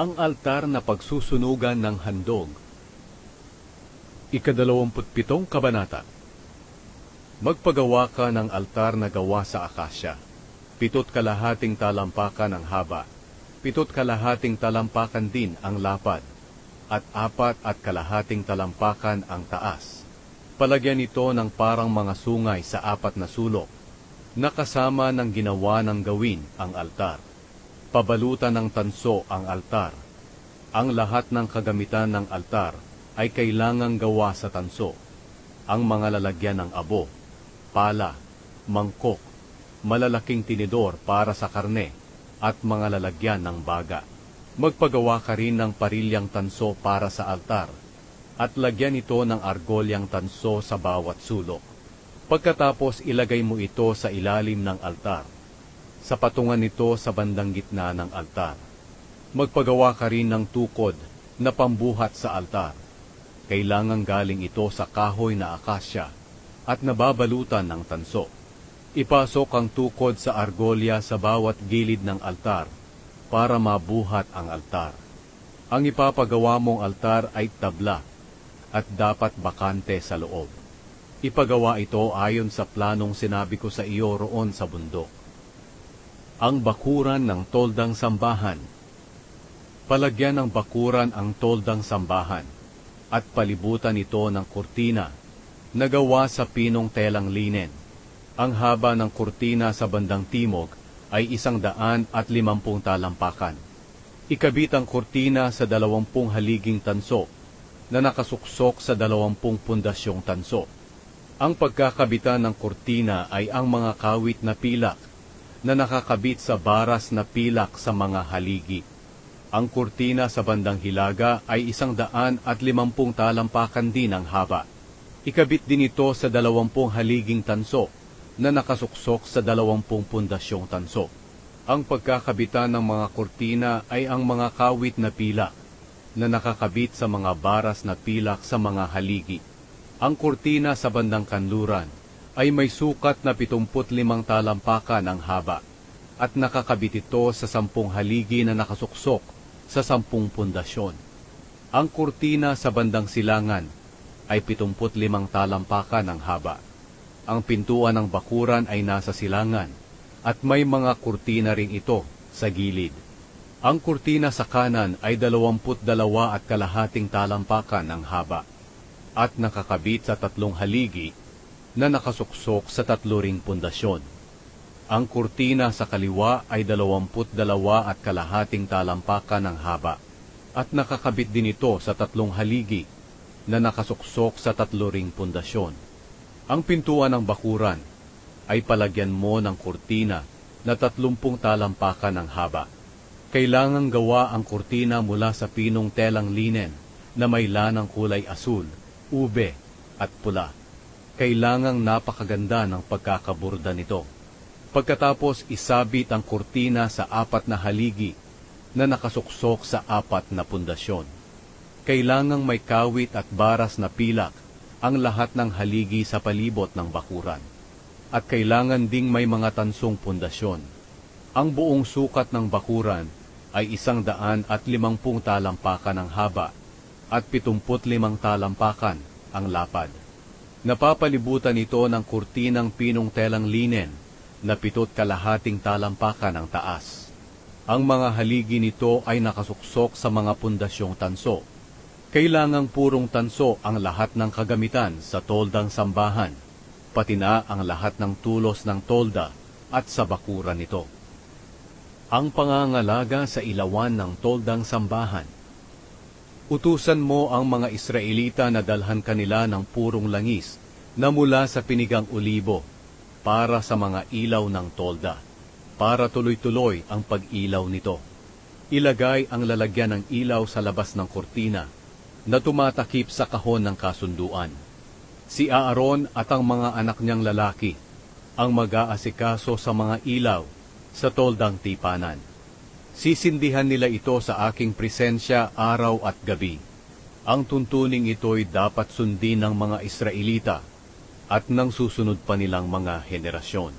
Ang altar na pagsusunugan ng handog. Ika-27 kabanata. Magpagawa ka ng altar na gawa sa akasya. 7.5 talampakan ang haba. 7.5 talampakan din ang lapad. At 4.5 talampakan ang taas. Palagyan ito ng parang mga sungay sa 4 na sulok, nakasama ng ginawa ng gawin ang altar. Pabalutan ng tanso ang altar. Ang lahat ng kagamitan ng altar ay kailangang gawa sa tanso. Ang mga lalagyan ng abo, pala, mangkok, malalaking tinidor para sa karne, at mga lalagyan ng baga. Magpagawa ka rin ng parilyang tanso para sa altar, at lagyan ito ng argolyang tanso sa bawat sulok. Pagkatapos ilagay mo ito sa ilalim ng altar. Sa patungan nito sa bandang gitna ng altar. Magpagawa ka rin ng tukod na pambuhat sa altar. Kailangang galing ito sa kahoy na akasya at nababalutan ng tanso. Ipasok ang tukod sa argolya sa bawat gilid ng altar para mabuhat ang altar. Ang ipapagawa mong altar ay tabla at dapat bakante sa loob. Ipagawa ito ayon sa planong sinabi ko sa iyo roon sa bundok. Ang bakuran ng toldang sambahan. Palagyan ng bakuran ang toldang sambahan at palibutan ito ng kurtina na gawa sa pinong telang linen. Ang haba ng kurtina sa bandang timog ay 150 talampakan. Ikabit ang kurtina sa 20 haliging tanso na nakasuksok sa 20 pundasyong tanso. Ang pagkakabitan ng kurtina ay ang mga kawit na pilak na nakakabit sa baras na pilak sa mga haligi. Ang kurtina sa bandang hilaga ay 150 talampakan din ang haba. Ikabit din ito sa 20 haliging tanso na nakasuksok sa 20 pundasyong tanso. Ang pagkakabitan ng mga kurtina ay ang mga kawit na pilak na nakakabit sa mga baras na pilak sa mga haligi. Ang kurtina sa bandang kanluran ay may sukat na 75 talampakan ang haba at nakakabit ito sa 10 haligi na nakasuksok sa 10 pundasyon. Ang kurtina sa bandang silangan ay 75 talampakan ang haba. Ang pintuan ng bakuran ay nasa silangan at may mga kurtina ring ito sa gilid. Ang kurtina sa kanan ay 22.5 talampakan ang haba at nakakabit sa 3 haligi na nakasuksok sa 3 ring pundasyon. Ang kurtina sa kaliwa ay 22.5 talampakan ang haba at nakakabit din ito sa 3 haligi na nakasuksok sa 3 ring pundasyon. Ang pintuan ng bakuran ay palagyan mo ng kurtina na 30 talampakan ang haba. Kailangang gawa ang kurtina mula sa pinong telang linen na may lanang kulay asul, ube at pula. Kailangang napakaganda ng pagkakaburda nito. Pagkatapos isabit ang kurtina sa 4 na haligi na nakasuksok sa 4 na pundasyon. Kailangang may kawit at baras na pilak ang lahat ng haligi sa palibot ng bakuran. At kailangan ding may mga tansong pundasyon. Ang buong sukat ng bakuran ay 150 talampakan ang haba at 75 talampakan ang lapad. Napapalibutan ito ng kurtinang pinong telang linen na 7.5 talampakan ang taas. Ang mga haligi nito ay nakasuksok sa mga pundasyong tanso. Kailangang purong tanso ang lahat ng kagamitan sa toldang sambahan, pati na ang lahat ng tulos ng tolda at sa bakuran nito. Ang pangangalaga sa ilawan ng toldang sambahan. Utusan mo ang mga Israelita na dalhan kanila ng purong langis na mula sa pinigang olibo para sa mga ilaw ng tolda, para tuloy-tuloy ang pag-ilaw nito. Ilagay ang lalagyan ng ilaw sa labas ng kurtina na tumatakip sa kahon ng kasunduan. Si Aaron at ang mga anak niyang lalaki ang mag-aasikaso sa mga ilaw sa toldang tipanan. Sisindihan nila ito sa aking presensya araw at gabi. Ang tuntuning ito'y dapat sundin ng mga Israelita at ng susunod pa nilang mga henerasyon.